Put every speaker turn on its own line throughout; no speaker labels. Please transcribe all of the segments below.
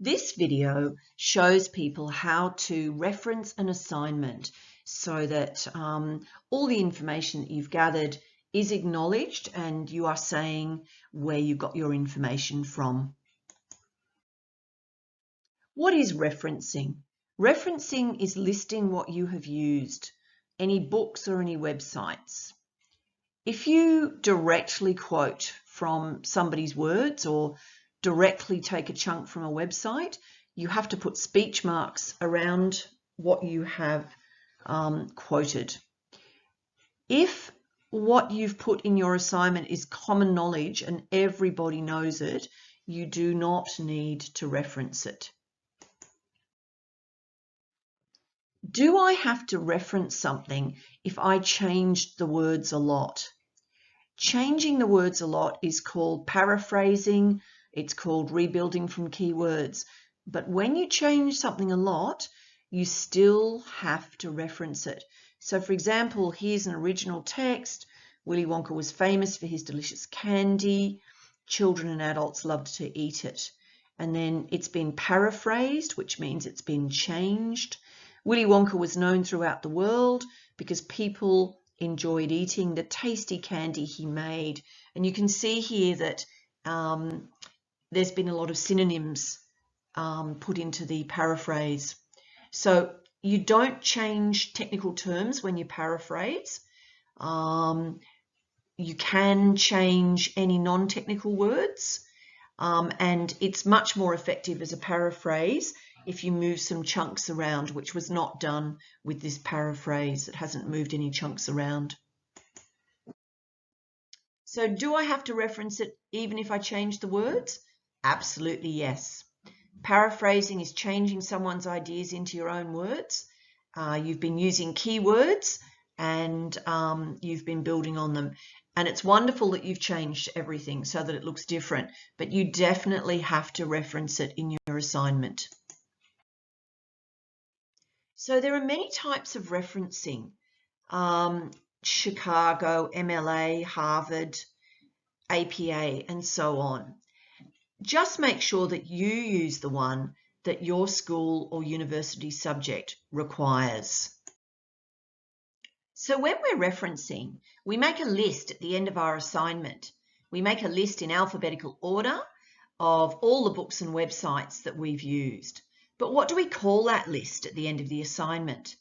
This video shows people how to reference an assignment so that all the information that you've gathered is acknowledged and you are saying where you got your information from. What is referencing? Referencing is listing what you have used, any books or any websites. If you directly quote from somebody's words or directly take a chunk from a website, you have to put speech marks around what you have quoted. If what you've put in your assignment is common knowledge and everybody knows it, you do not need to reference it. Do I have to reference something if I changed the words a lot? Changing the words a lot is called paraphrasing. It's called rebuilding from keywords. But when you change something a lot, you still have to reference it. So for example, here's an original text. Willy Wonka was famous for his delicious candy. Children and adults loved to eat it. And then it's been paraphrased, which means it's been changed. Willy Wonka was known throughout the world because people enjoyed eating the tasty candy he made. And you can see here that there's been a lot of synonyms put into the paraphrase. So you don't change technical terms when you paraphrase. You can change any non-technical words, and it's much more effective as a paraphrase if you move some chunks around, which was not done with this paraphrase. It hasn't moved any chunks around. So do I have to reference it even if I change the words? Absolutely yes. Paraphrasing is changing someone's ideas into your own words. You've been using keywords and you've been building on them. And it's wonderful that you've changed everything so that it looks different, but you definitely have to reference it in your assignment. So there are many types of referencing. Chicago, MLA, Harvard, APA, and so on. Just make sure that you use the one that your school or university subject requires. So when we're referencing, we make a list at the end of our assignment. We make a list in alphabetical order of all the books and websites that we've used. But what do we call that list at the end of the assignment?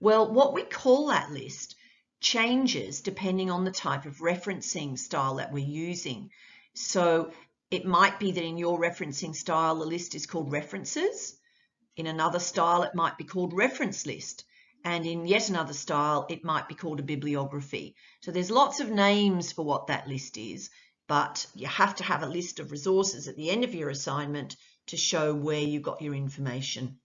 Well, what we call that list changes depending on the type of referencing style that we're using. So it might be that in your referencing style, the list is called references. In another style, it might be called reference list. And in yet another style, it might be called a bibliography. So there's lots of names for what that list is, but you have to have a list of resources at the end of your assignment to show where you got your information.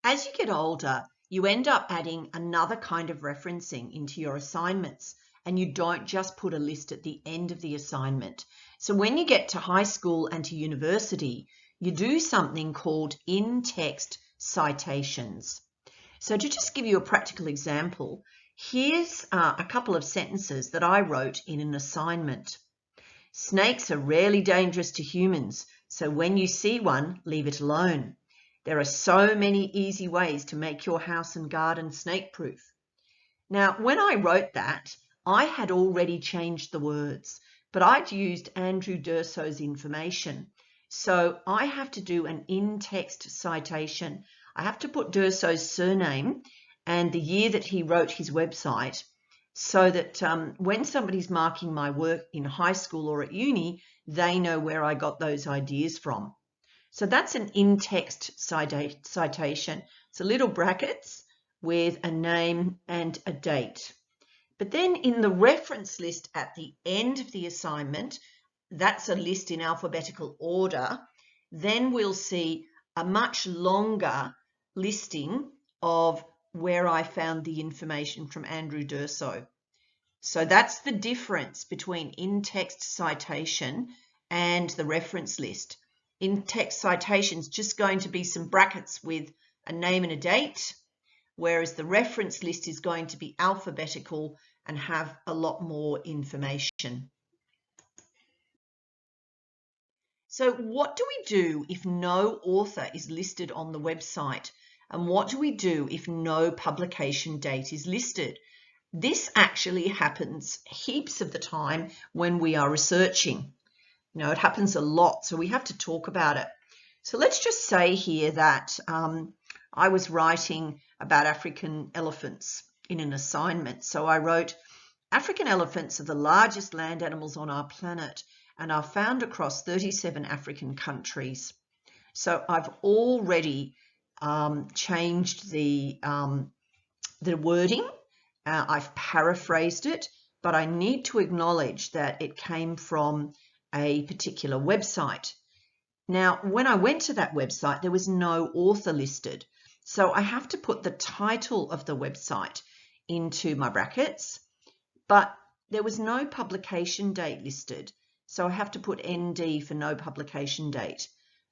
As you get older, you end up adding another kind of referencing into your assignments, and you don't just put a list at the end of the assignment. So when you get to high school and to university, you do something called in-text citations. So to just give you a practical example, here's a couple of sentences that I wrote in an assignment. Snakes are rarely dangerous to humans, so when you see one, leave it alone. There are so many easy ways to make your house and garden snake-proof. Now, when I wrote that, I had already changed the words, but I'd used Andrew Durso's information. So I have to do an in-text citation. I have to put Durso's surname and the year that he wrote his website so that when somebody's marking my work in high school or at uni, they know where I got those ideas from. So that's an in-text citation. It's a little brackets with a name and a date. But then in the reference list at the end of the assignment, that's a list in alphabetical order, then we'll see a much longer listing of where I found the information from Andrew Durso. So that's the difference between in-text citation and the reference list. In-text citation is just going to be some brackets with a name and a date, whereas the reference list is going to be alphabetical and have a lot more information. So what do we do if no author is listed on the website? And what do we do if no publication date is listed? This actually happens heaps of the time when we are researching. It happens a lot, so we have to talk about it. So let's just say here that I was writing about African elephants in an assignment. So I wrote, African elephants are the largest land animals on our planet and are found across 37 African countries. So I've already changed the wording. I've paraphrased it, but I need to acknowledge that it came from a particular website. Now, when I went to that website, there was no author listed. So I have to put the title of the website into my brackets, but there was no publication date listed. So I have to put ND for no publication date.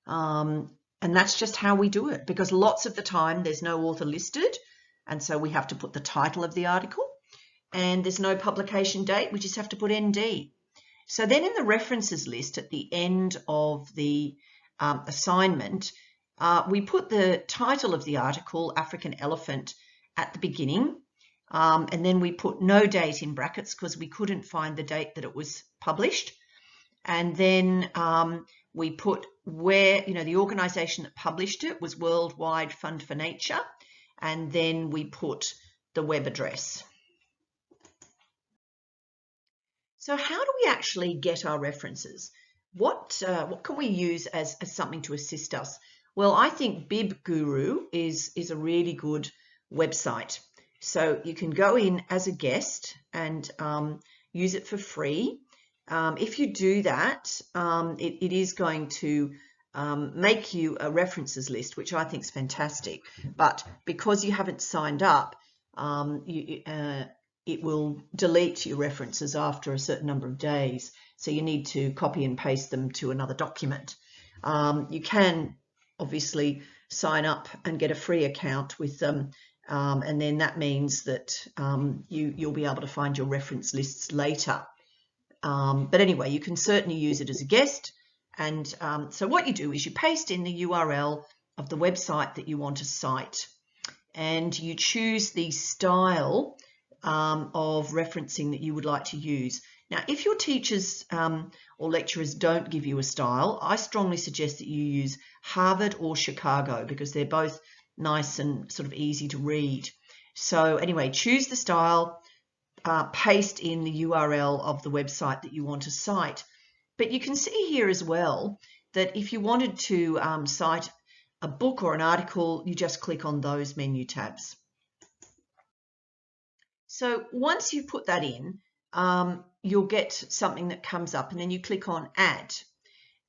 And that's just how we do it, because lots of the time there's no author listed. And so we have to put the title of the article, and there's no publication date. We just have to put ND. So then in the references list at the end of the assignment, we put the title of the article, African Elephant, at the beginning. And then we put no date in brackets because we couldn't find the date that it was published. And then we put where, the organization that published it was Worldwide Fund for Nature. And then we put the web address. So how do we actually get our references? What can we use as something to assist us? Well, I think Bib Guru is a really good website. So you can go in as a guest and use it for free. If you do that, it is going to make you a references list, which I think is fantastic. But because you haven't signed up, it will delete your references after a certain number of days. So you need to copy and paste them to another document. You can obviously sign up and get a free account with them. And then that means that you'll be able to find your reference lists later. But anyway, you can certainly use it as a guest. And so what you do is you paste in the URL of the website that you want to cite. And you choose the style of referencing that you would like to use. Now, if your teachers or lecturers don't give you a style, I strongly suggest that you use Harvard or Chicago because they're both nice and sort of easy to read. So anyway, choose the style, paste in the URL of the website that you want to cite. But you can see here as well that if you wanted to cite a book or an article, you just click on those menu tabs. So once you put that in, you'll get something that comes up and then you click on Add,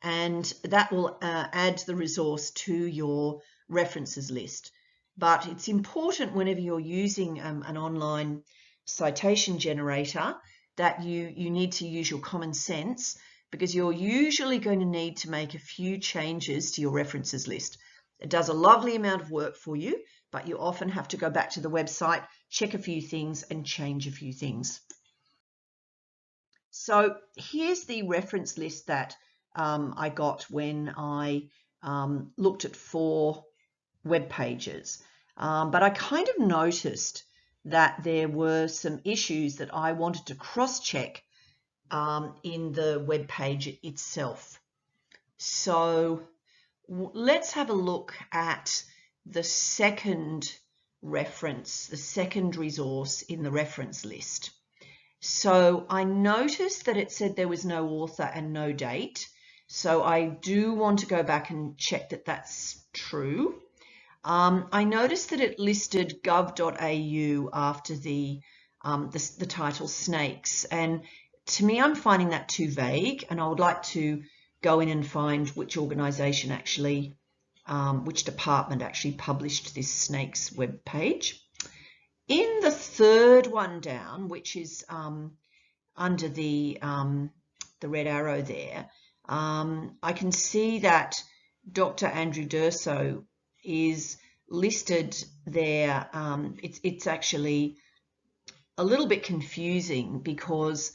and that will add the resource to your references list. But it's important whenever you're using an online citation generator that you need to use your common sense, because you're usually going to need to make a few changes to your references list. It does a lovely amount of work for you, but you often have to go back to the website, check a few things and change a few things. So here's the reference list that I got when I looked at 4 web pages. But I kind of noticed that there were some issues that I wanted to cross-check in the web page itself. So let's have a look at the second reference, the second resource in the reference list. So I noticed that it said there was no author and no date. So I do want to go back and check that that's true. I noticed that it listed gov.au after the title snakes, and to me I'm finding that too vague, and I would like to go in and find which organisation actually, which department actually published this snakes web page. In the third one down, which is under the red arrow there, I can see that Dr. Andrew Durso is listed there. It's actually a little bit confusing because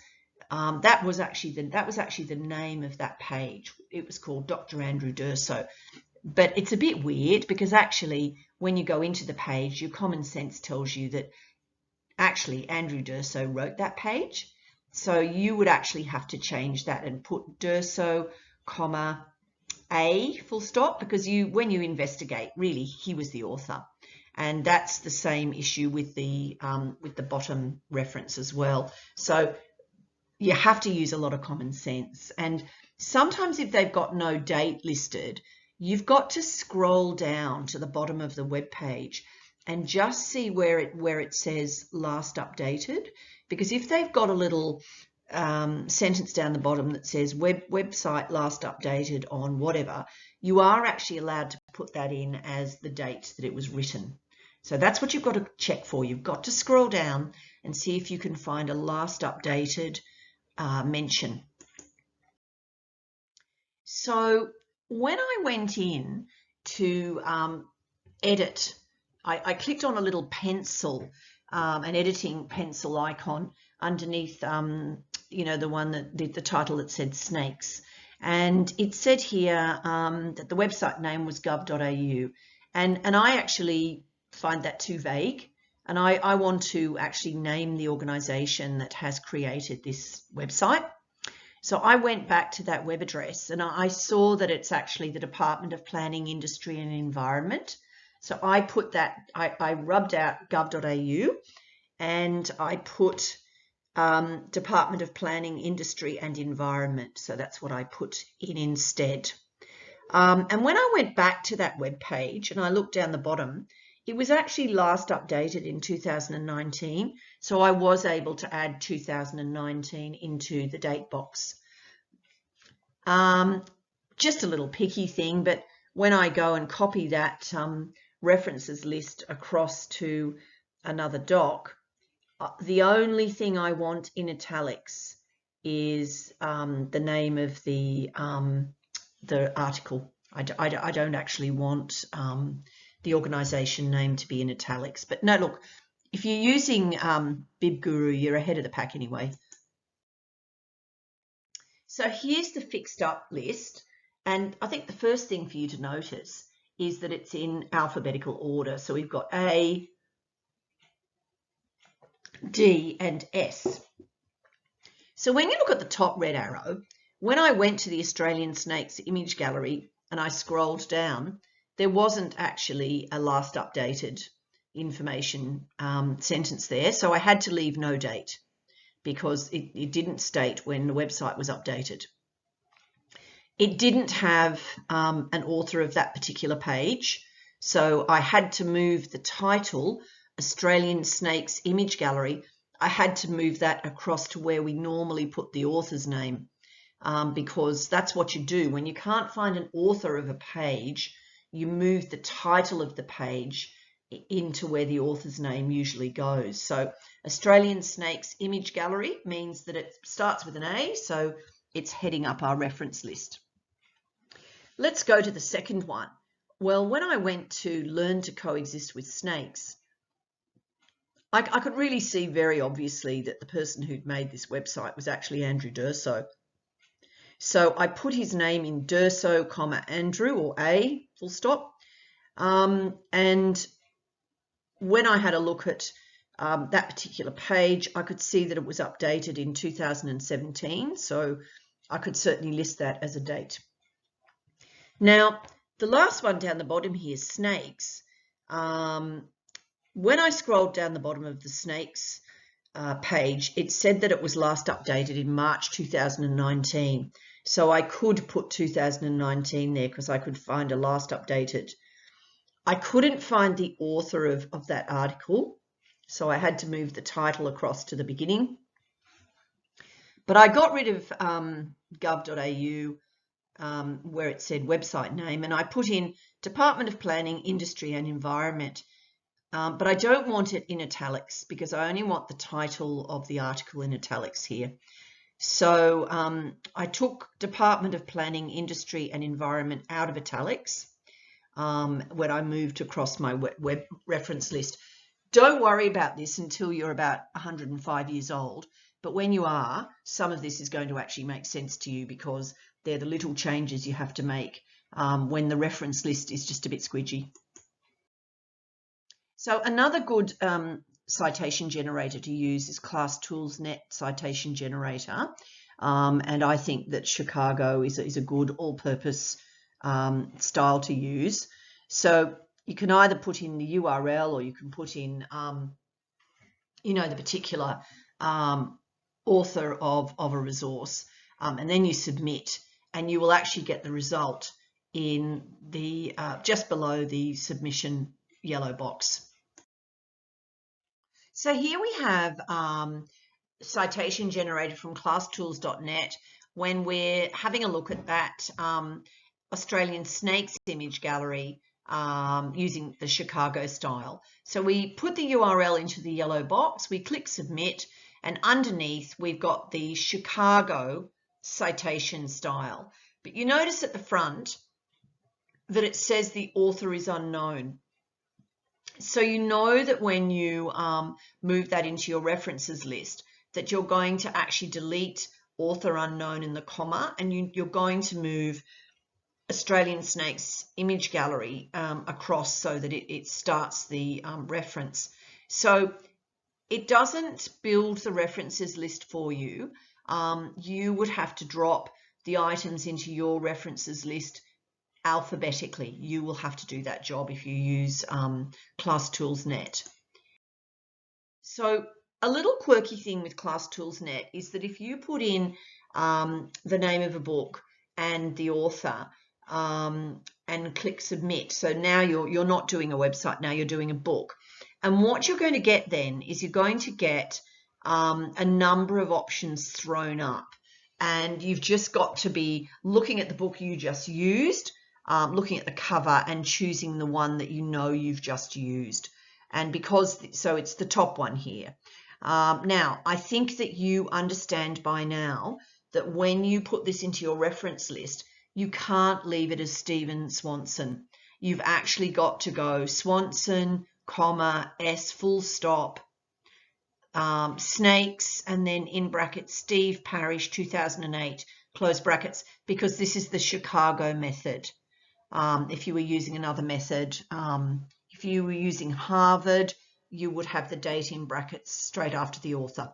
That was actually the name of that page. It was called Dr. Andrew Durso. But it's a bit weird because actually when you go into the page, your common sense tells you that actually Andrew Durso wrote that page. So you would actually have to change that and put Durso, comma, A, full stop, because when you investigate, really he was the author. And that's the same issue with the bottom reference as well. So you have to use a lot of common sense. And sometimes if they've got no date listed, you've got to scroll down to the bottom of the web page and just see where it says last updated. Because if they've got a little sentence down the bottom that says website last updated on whatever, you are actually allowed to put that in as the date that it was written. So that's what you've got to check for. You've got to scroll down and see if you can find a last updated mention. So when I went in to edit, I clicked on a little pencil, an editing pencil icon underneath, the one that did the title that said snakes. And it said here that the website name was gov.au. And I actually find that too vague. And I want to actually name the organisation that has created this website. So I went back to that web address and I saw that it's actually the Department of Planning, Industry and Environment. So I put that, I rubbed out gov.au and I put Department of Planning, Industry and Environment. So that's what I put in instead. And when I went back to that web page and I looked down the bottom, it was actually last updated in 2019. So I was able to add 2019 into the date box. Just a little picky thing, but when I go and copy that references list across to another doc, the only thing I want in italics is the name of the article. I don't actually want the organisation name to be in italics. But no, look, if you're using BibGuru, you're ahead of the pack anyway. So here's the fixed up list. And I think the first thing for you to notice is that it's in alphabetical order. So we've got A, D, and S. So when you look at the top red arrow, when I went to the Australian Snakes image gallery and I scrolled down, there wasn't actually a last updated information sentence there. So I had to leave no date because it didn't state when the website was updated. It didn't have an author of that particular page. So I had to move the title, Australian Snakes Image Gallery. I had to move that across to where we normally put the author's name because that's what you do. When you can't find an author of a page, you move the title of the page into where the author's name usually goes. So Australian Snakes Image Gallery means that it starts with an A, so it's heading up our reference list. Let's go to the second one. Well, when I went to learn to coexist with snakes, I could really see very obviously that the person who'd made this website was actually Andrew Durso. So I put his name in Durso, Andrew, or A, full stop. And when I had a look at that particular page, I could see that it was updated in 2017. So I could certainly list that as a date. Now, the last one down the bottom here, snakes. When I scrolled down the bottom of the snakes page, it said that it was last updated in March 2019. So I could put 2019 there because I could find a last updated. I couldn't find the author of that article, so I had to move the title across to the beginning. But I got rid of gov.au where it said website name, and I put in Department of Planning, Industry and Environment. But I don't want it in italics because I only want the title of the article in italics here. So I took Department of Planning, Industry and Environment out of italics when I moved across my web reference list. Don't worry about this until you're about 105 years old, But when you are, some of this is going to actually make sense to you because they're the little changes you have to make when the reference list is just a bit squidgy. So another good citation generator to use is ClassTools.net citation generator. And I think that Chicago is a good all-purpose style to use. So you can either put in the URL or you can put in, the particular author of a resource, and then you submit, and you will actually get the result in the just below the submission yellow box. So here we have citation generated from ClassTools.net when we're having a look at that Australian snakes image gallery using the Chicago style. So we put the URL into the yellow box, we click submit, and underneath we've got the Chicago citation style. But you notice at the front that it says the author is unknown. So you know that when you move that into your references list, that you're going to actually delete author unknown in the comma, and you're going to move Australian Snakes image gallery across so that it starts the reference. So it doesn't build the references list for you. You would have to drop the items into your references list alphabetically. You will have to do that job if you use ClassTools.net. So a little quirky thing with ClassTools.net is that if you put in the name of a book and the author and click submit, so now you're not doing a website, now you're doing a book. And what you're going to get then is you're going to get a number of options thrown up. And you've just got to be looking at the book you just used, looking at the cover and choosing the one that you know you've just used. And so it's the top one here. Now, I think that you understand by now that when you put this into your reference list, you can't leave it as Stephen Swanson. You've actually got to go Swanson, comma, S, full stop, snakes, and then in brackets, Steve Parrish, 2008, close brackets, because this is the Chicago method. If you were using another method, if you were using Harvard, you would have the date in brackets straight after the author.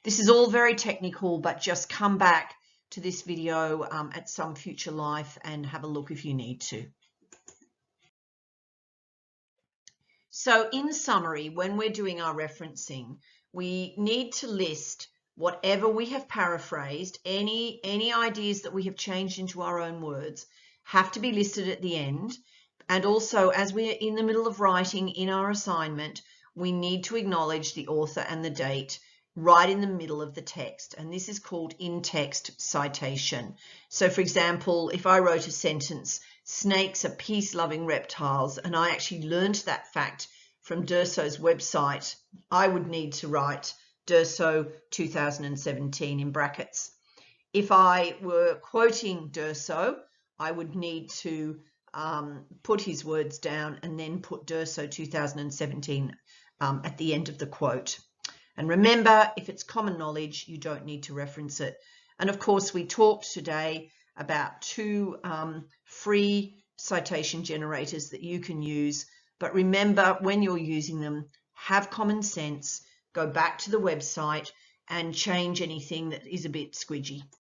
This is all very technical, but just come back to this video at some future life and have a look if you need to. So in summary, when we're doing our referencing, we need to list whatever we have paraphrased, any ideas that we have changed into our own words have to be listed at the end. And also, as we're in the middle of writing in our assignment, we need to acknowledge the author and the date right in the middle of the text. And this is called in-text citation. So for example, if I wrote a sentence, snakes are peace-loving reptiles, and I actually learned that fact from Durso's website, I would need to write Durso 2017 in brackets. If I were quoting Durso, I would need to put his words down and then put Durso 2017 at the end of the quote. And remember, if it's common knowledge, you don't need to reference it. And of course, we talked today about two free citation generators that you can use. But remember, when you're using them, have common sense, go back to the website and change anything that is a bit squidgy.